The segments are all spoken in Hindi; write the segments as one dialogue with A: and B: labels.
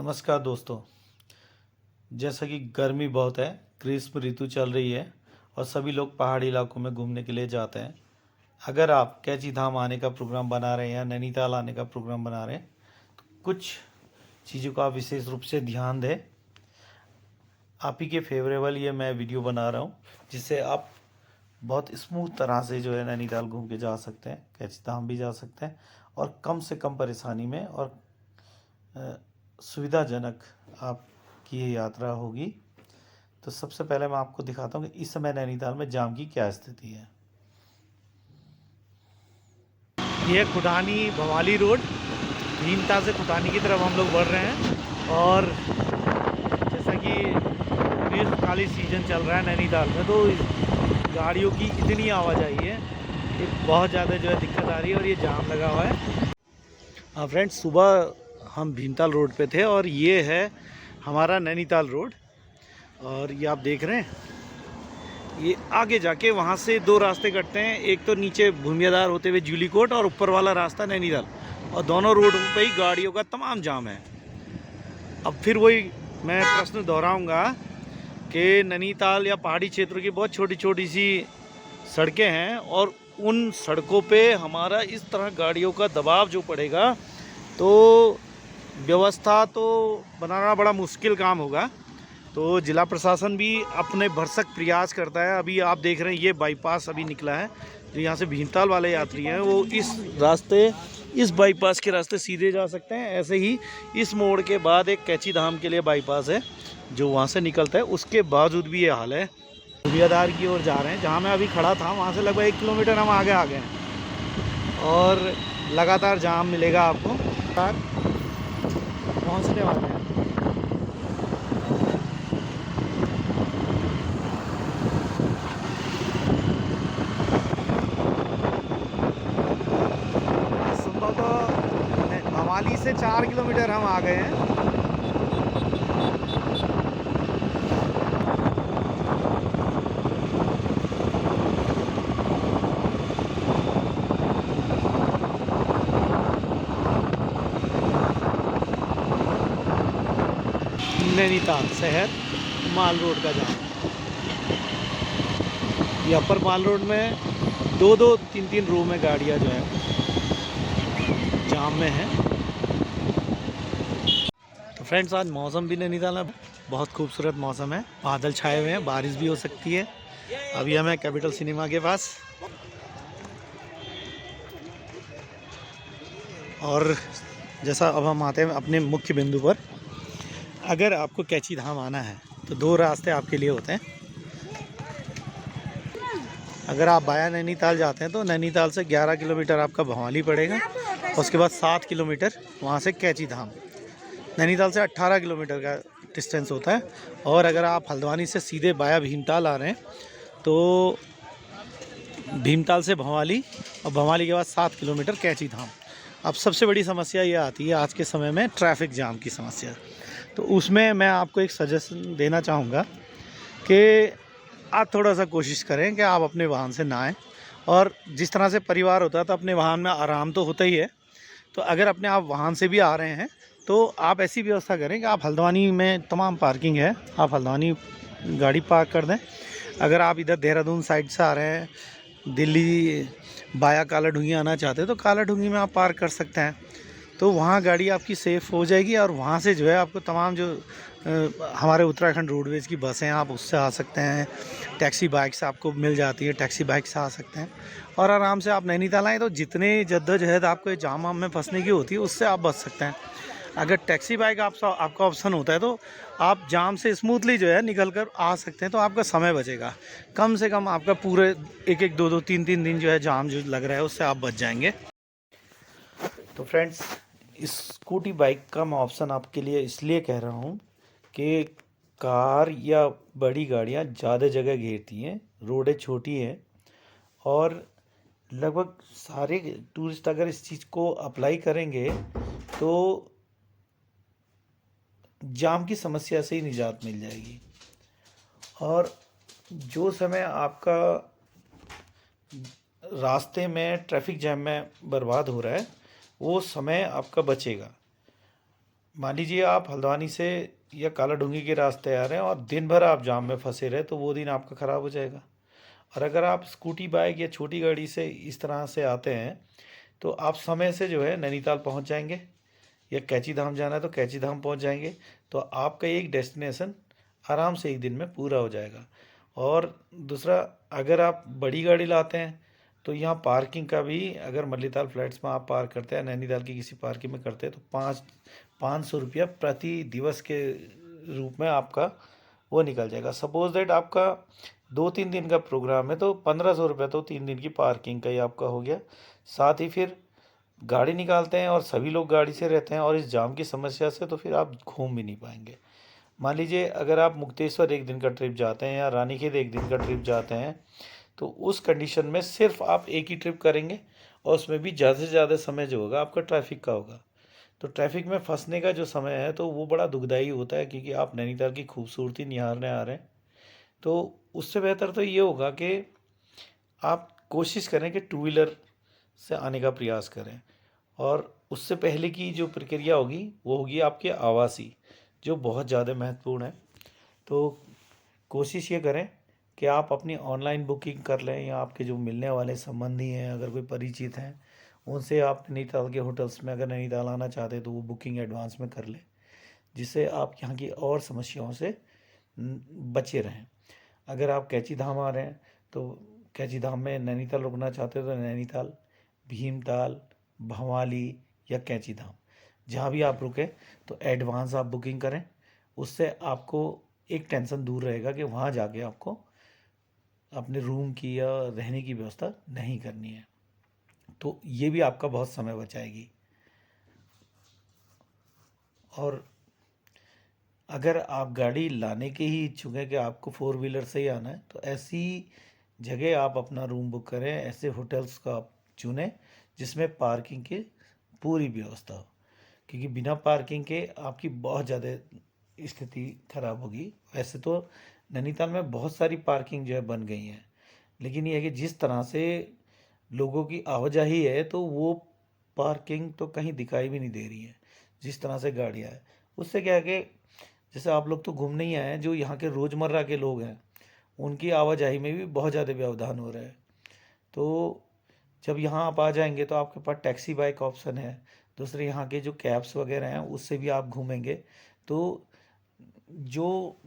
A: नमस्कार दोस्तों। जैसा कि गर्मी बहुत है, ग्रीष्म ऋतु चल रही है और सभी लोग पहाड़ी इलाकों में घूमने के लिए जाते हैं। अगर आप कैची धाम आने का प्रोग्राम बना रहे हैं या नैनीताल आने का प्रोग्राम बना रहे हैं तो कुछ चीज़ों का आप विशेष रूप से ध्यान दें। आप ही के फेवरेबल ये मैं वीडियो बना रहा हूँ जिससे आप बहुत स्मूथ तरह से जो है नैनीताल घूम के जा सकते हैं, कैची धाम भी जा सकते हैं और कम से कम परेशानी में और सुविधाजनक आपकी ये यात्रा होगी। तो सबसे पहले मैं आपको दिखाता हूँ कि इस समय नैनीताल में जाम की क्या स्थिति है। ये खुटानी भवाली रोड, भीमताल से खुटानी की तरफ हम लोग बढ़ रहे हैं और जैसा कि ग्रीष्मकालीन सीजन चल रहा है नैनीताल में तो गाड़ियों की इतनी आवाजाही है कि बहुत ज़्यादा जो है दिक्कत आ रही है और ये जाम लगा हुआ है। हाँ फ्रेंड्स, सुबह हम भीमताल रोड पे थे और ये है हमारा नैनीताल रोड और ये आप देख रहे हैं। ये आगे जाके वहाँ से दो रास्ते कटते हैं, एक तो नीचे भूमियाधार होते हुए जूली कोट और ऊपर वाला रास्ता नैनीताल, और दोनों रोडों पे ही गाड़ियों का तमाम जाम है। अब फिर वही मैं प्रश्न दोहराऊंगा कि नैनीताल या पहाड़ी क्षेत्रों की बहुत छोटी छोटी सी सड़कें हैं और उन सड़कों पे हमारा इस तरह गाड़ियों का दबाव जो पड़ेगा तो व्यवस्था तो बनाना बड़ा मुश्किल काम होगा। तो जिला प्रशासन भी अपने भरसक प्रयास करता है। अभी आप देख रहे हैं ये बाईपास अभी निकला है, जो यहाँ से भीमताल वाले यात्री हैं वो इस बाईपास के रास्ते सीधे जा सकते हैं। ऐसे ही इस मोड़ के बाद एक कैची धाम के लिए बाईपास है जो वहाँ से निकलता है, उसके बावजूद भी ये हाल है। धुबियाधार की ओर जा रहे हैं, जहाँ मैं अभी खड़ा था वहाँ से लगभग 1 किलोमीटर हम आगे आ गए हैं और लगातार जाम मिलेगा आपको। पहुँचने वाले हैं। सुबह तो भवाली से 4 किलोमीटर हम आ गए हैं। नैनीताल शहर माल रोड का जाम। ये अपर माल रोड में 2-2, 3-3 रो में गाड़ियाँ जो है जाम में है। तो फ्रेंड्स, आज मौसम भी नैनीताल में बहुत खूबसूरत मौसम है, बादल छाए हुए हैं, बारिश भी हो सकती है। अभी हमें कैपिटल सिनेमा के पास और जैसा अब हम आते हैं अपने मुख्य बिंदु पर। अगर आपको कैची धाम आना है तो 2 रास्ते आपके लिए होते हैं। अगर आप बाया नैनीताल जाते हैं तो नैनीताल से 11 किलोमीटर आपका भवाली पड़ेगा, उसके बाद 7 किलोमीटर वहाँ से कैची धाम। नैनीताल से 18 किलोमीटर का डिस्टेंस होता है। और अगर आप हल्द्वानी से सीधे बाया भीमताल आ रहे हैं तो भीमताल से भवाली और भवाली के बाद 7 किलोमीटर कैची धाम। अब सबसे बड़ी समस्या ये आती है आज के समय में, ट्रैफिक जाम की समस्या। तो उसमें मैं आपको एक सजेशन देना चाहूँगा कि आप थोड़ा सा कोशिश करें कि आप अपने वाहन से ना आएँ। और जिस तरह से परिवार होता है तो अपने वाहन में आराम तो होता ही है, तो अगर अपने आप वाहन से भी आ रहे हैं तो आप ऐसी व्यवस्था करें कि आप हल्द्वानी में तमाम पार्किंग है, आप हल्द्वानी गाड़ी पार्क कर दें। अगर आप इधर देहरादून साइड से आ रहे हैं, दिल्ली बाया काला ढूंगी आना चाहते हैं तो काला ढूंगी में आप पार्क कर सकते हैं। तो वहाँ गाड़ी आपकी सेफ़ हो जाएगी और वहाँ से जो है आपको तमाम जो हमारे उत्तराखंड रोडवेज़ की बसें हैं आप उससे आ सकते हैं। टैक्सी बाइक्स आपको मिल जाती है, टैक्सी बाइक से आ सकते हैं और आराम से आप नैनीताल आएँ। तो जितने जद्दोजहद आपको जाम वाम में फंसने की होती है उससे आप बच सकते हैं। अगर टैक्सी बाइक आपका ऑप्शन होता है तो आप जाम से स्मूथली जो है निकल कर आ सकते हैं, तो आपका समय बचेगा। कम से कम आपका पूरे 1-1, 2-2, 3-3 दिन जो है जाम जो लग रहा है उससे आप बच जाएंगे। तो फ्रेंड्स, इस स्कूटी बाइक का मैं ऑप्शन आपके लिए इसलिए कह रहा हूँ कि कार या बड़ी गाड़ियाँ ज़्यादा जगह घेरती हैं, रोडें छोटी हैं और लगभग सारे टूरिस्ट अगर इस चीज़ को अप्लाई करेंगे तो जाम की समस्या से ही निजात मिल जाएगी। और जो समय आपका रास्ते में ट्रैफिक जैम में बर्बाद हो रहा है वो समय आपका बचेगा। मान लीजिए आप हल्द्वानी से या कालाडूंगी के रास्ते आ रहे हैं और दिन भर आप जाम में फंसे रहे, तो वो दिन आपका ख़राब हो जाएगा। और अगर आप स्कूटी बाइक या छोटी गाड़ी से इस तरह से आते हैं तो आप समय से जो है नैनीताल पहुंच जाएंगे, या कैची धाम जाना है तो कैची धाम पहुंच जाएंगे। तो आपका एक डेस्टिनेशन आराम से एक दिन में पूरा हो जाएगा। और दूसरा, अगर आप बड़ी गाड़ी लाते हैं तो यहाँ पार्किंग का भी, अगर मल्लीताल फ्लैट्स में आप पार्क करते हैं, नैनीताल की किसी पार्किंग में करते हैं, तो 500 रुपया प्रति दिवस के रूप में आपका वो निकल जाएगा। सपोज दैट आपका 2-3 दिन का प्रोग्राम है तो 1500 रुपया तो 3 दिन की पार्किंग का ही आपका हो गया। साथ ही फिर गाड़ी निकालते हैं और सभी लोग गाड़ी से रहते हैं और इस जाम की समस्या से तो फिर आप घूम भी नहीं पाएंगे। मान लीजिए अगर आप मुक्तेश्वर एक दिन का ट्रिप जाते हैं या रानीखेत एक दिन का ट्रिप जाते हैं, तो उस कंडीशन में सिर्फ आप एक ही ट्रिप करेंगे और उसमें भी ज़्यादा से ज़्यादा समय जो होगा आपका ट्रैफिक का होगा। तो ट्रैफिक में फंसने का जो समय है तो वो बड़ा दुखदाई होता है, क्योंकि आप नैनीताल की खूबसूरती निहारने आ रहे हैं। तो उससे बेहतर तो ये होगा कि आप कोशिश करें कि टू व्हीलर से आने का प्रयास करें। और उससे पहले की जो प्रक्रिया होगी वो होगी आपके आवासी, जो बहुत ज़्यादा महत्वपूर्ण है। तो कोशिश ये करें कि आप अपनी ऑनलाइन बुकिंग कर लें, या आपके जो मिलने वाले संबंधी हैं, अगर कोई परिचित हैं, उनसे आप नैनीताल के होटल्स में अगर नैनीताल आना चाहते हैं तो वो बुकिंग एडवांस में कर लें, जिससे आप यहाँ की और समस्याओं से बचे रहें। अगर आप कैची धाम आ रहे हैं तो कैची धाम में नैनीताल रुकना चाहते हो तो नैनीताल, भीमताल, भंवाली या कैची धाम, जहाँ भी आप रुके तो एडवांस आप बुकिंग करें। उससे आपको एक टेंशन दूर रहेगा कि वहाँ जाके आपको अपने रूम की या रहने की व्यवस्था नहीं करनी है। तो ये भी आपका बहुत समय बचाएगी। और अगर आप गाड़ी लाने के ही इच्छुक हैं कि आपको 4 व्हीलर से ही आना है, तो ऐसी जगह आप अपना रूम बुक करें, ऐसे होटल्स का आप चुनें जिसमें पार्किंग की पूरी व्यवस्था हो, क्योंकि बिना पार्किंग के आपकी बहुत ज़्यादा स्थिति खराब होगी। वैसे तो नैनीताल में बहुत सारी पार्किंग जो है बन गई हैं, लेकिन ये है कि जिस तरह से लोगों की आवाजाही है तो वो पार्किंग तो कहीं दिखाई भी नहीं दे रही है, जिस तरह से गाड़ियाँ हैं। उससे क्या है कि जैसे आप लोग तो घूमने ही आए हैं, जो यहाँ के रोज़मर्रा के लोग हैं उनकी आवाजाही में भी बहुत ज़्यादा व्यवधान हो रहा है। तो जब यहाँ आप आ जाएंगे तो आपके पास टैक्सी बाइक ऑप्शन है, दूसरे यहाँ के जो कैब्स वगैरह हैं उससे भी आप घूमेंगे। तो जो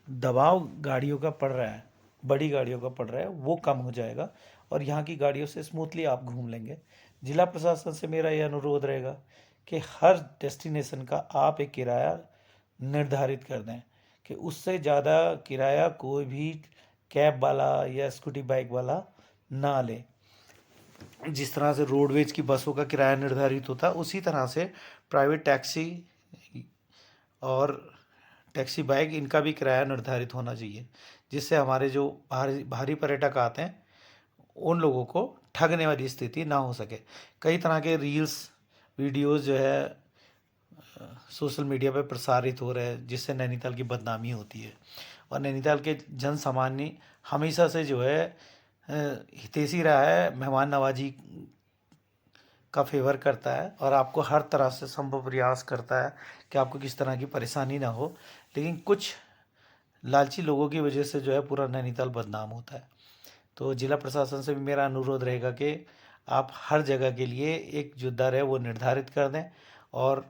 A: दबाव गाड़ियों का पड़ रहा है, बड़ी गाड़ियों का पड़ रहा है, वो कम हो जाएगा और यहाँ की गाड़ियों से स्मूथली आप घूम लेंगे। जिला प्रशासन से मेरा ये अनुरोध रहेगा कि हर डेस्टिनेशन का आप एक किराया निर्धारित कर दें, कि उससे ज़्यादा किराया कोई भी कैब वाला या स्कूटी बाइक वाला ना ले। जिस तरह से रोडवेज की बसों का किराया निर्धारित होता है, उसी तरह से प्राइवेट टैक्सी और टैक्सी बाइक, इनका भी किराया निर्धारित होना चाहिए, जिससे हमारे जो भारी भारी पर्यटक आते हैं उन लोगों को ठगने वाली स्थिति ना हो सके। कई तरह के रील्स वीडियोस जो है सोशल मीडिया पर प्रसारित हो रहे हैं, जिससे नैनीताल की बदनामी होती है। और नैनीताल के जन सामान्य हमेशा से जो है हितैषी रहा है, मेहमान नवाजी का फेवर करता है और आपको हर तरह से संभव प्रयास करता है कि आपको किस तरह की परेशानी ना हो। लेकिन कुछ लालची लोगों की वजह से जो है पूरा नैनीताल बदनाम होता है। तो जिला प्रशासन से भी मेरा अनुरोध रहेगा कि आप हर जगह के लिए एक जो दर है वो निर्धारित कर दें, और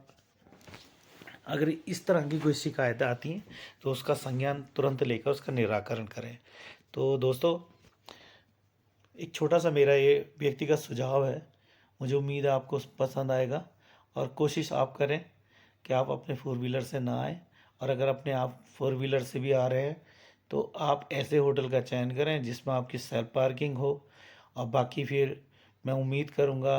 A: अगर इस तरह की कोई शिकायतें आती हैं तो उसका संज्ञान तुरंत लेकर उसका निराकरण करें। तो दोस्तों, एक छोटा सा मेरा ये व्यक्तिगत सुझाव है, मुझे उम्मीद है आपको पसंद आएगा। और कोशिश आप करें कि आप अपने 4 व्हीलर से ना आएँ, और अगर अपने आप 4 व्हीलर से भी आ रहे हैं तो आप ऐसे होटल का चयन करें जिसमें आपकी सेल्फ पार्किंग हो। और बाकी फिर मैं उम्मीद करूँगा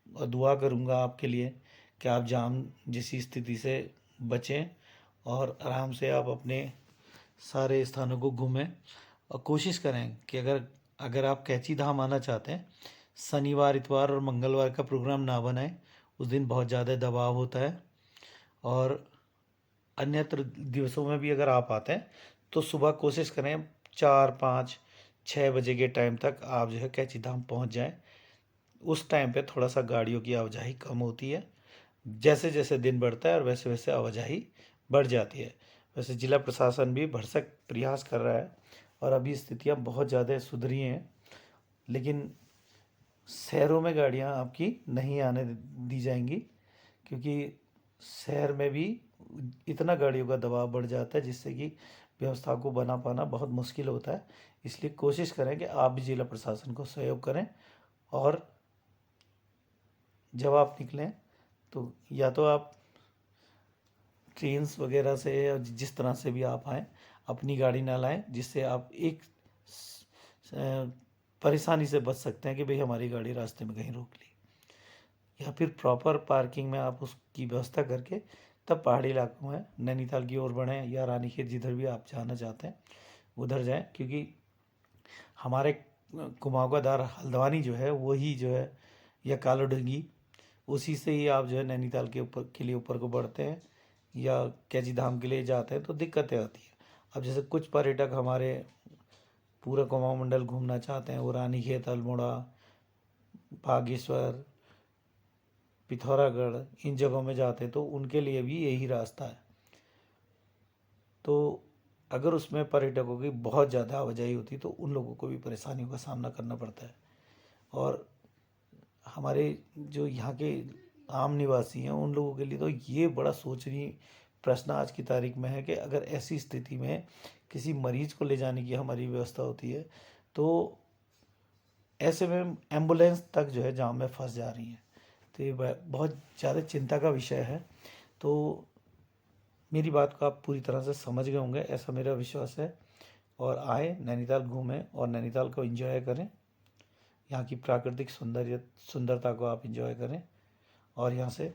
A: और दुआ करूँगा आपके लिए कि आप जाम जैसी स्थिति से बचें और आराम से आप अपने सारे स्थानों को घूमें। और कोशिश करें कि अगर अगर आप कैची धाम आना चाहते हैं, शनिवार इतवार और मंगलवार का प्रोग्राम ना बनाएं, उस दिन बहुत ज़्यादा दबाव होता है। और अन्यत्र दिवसों में भी अगर आप आते हैं तो सुबह कोशिश करें 4, 5, 6 बजे के टाइम तक आप जो है कैची धाम पहुंच जाएं। उस टाइम पे थोड़ा सा गाड़ियों की आवाजाही कम होती है जैसे जैसे दिन बढ़ता है और वैसे वैसे आवाजाही बढ़ जाती है। वैसे जिला प्रशासन भी भरसक प्रयास कर रहा है और अभी स्थितियाँ बहुत ज़्यादा सुधरी हैं, लेकिन शहरों में गाड़ियाँ आपकी नहीं आने दी जाएंगी, क्योंकि शहर में भी इतना गाड़ियों का दबाव बढ़ जाता है जिससे कि व्यवस्था को बना पाना बहुत मुश्किल होता है। इसलिए कोशिश करें कि आप भी जिला प्रशासन को सहयोग करें, और जब आप निकलें तो या तो आप ट्रेन्स वगैरह से या जिस तरह से भी आप आएँ, अपनी गाड़ी ना लाएं, जिससे आप एक परेशानी से बच सकते हैं कि भाई हमारी गाड़ी रास्ते में कहीं रोक ली, या फिर प्रॉपर पार्किंग में आप उसकी व्यवस्था करके तब पहाड़ी इलाकों में नैनीताल की ओर बढ़ें, या रानीखेत जिधर भी आप जाना चाहते हैं उधर जाएं, क्योंकि हमारे कुमाऊँदार हल्द्वानी जो है वही जो है, या कालोडंगी, उसी से ही आप जो है नैनीताल के ऊपर के लिए ऊपर को बढ़ते हैं या कैची धाम के लिए जाते हैं तो दिक्कतें आती हैं। अब जैसे कुछ पर्यटक हमारे पूरा कुमाऊँ मंडल घूमना चाहते हैं, वो रानीखेत, अल्मोड़ा, बागेश्वर, पिथौरागढ़, इन जगहों में जाते हैं तो उनके लिए भी यही रास्ता है। तो अगर उसमें पर्यटकों की बहुत ज़्यादा आवाजाही होती तो उन लोगों को भी परेशानियों का सामना करना पड़ता है। और हमारे जो यहाँ के आम निवासी हैं उन लोगों के लिए तो ये बड़ा सोचनीय प्रश्न आज की तारीख में है कि अगर ऐसी स्थिति में किसी मरीज को ले जाने की हमारी व्यवस्था होती है तो ऐसे में एम्बुलेंस तक जो है जाम में फंस जा रही है। तो ये बहुत ज़्यादा चिंता का विषय है। तो मेरी बात को आप पूरी तरह से समझ गए होंगे, ऐसा मेरा विश्वास है। और आए नैनीताल घूमें और नैनीताल को एंजॉय करें, यहाँ की प्राकृतिक सुंदरता को आप एंजॉय करें और यहाँ से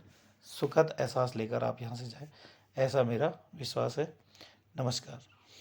A: सुखद एहसास लेकर आप यहाँ से जाएं, ऐसा मेरा विश्वास है। नमस्कार।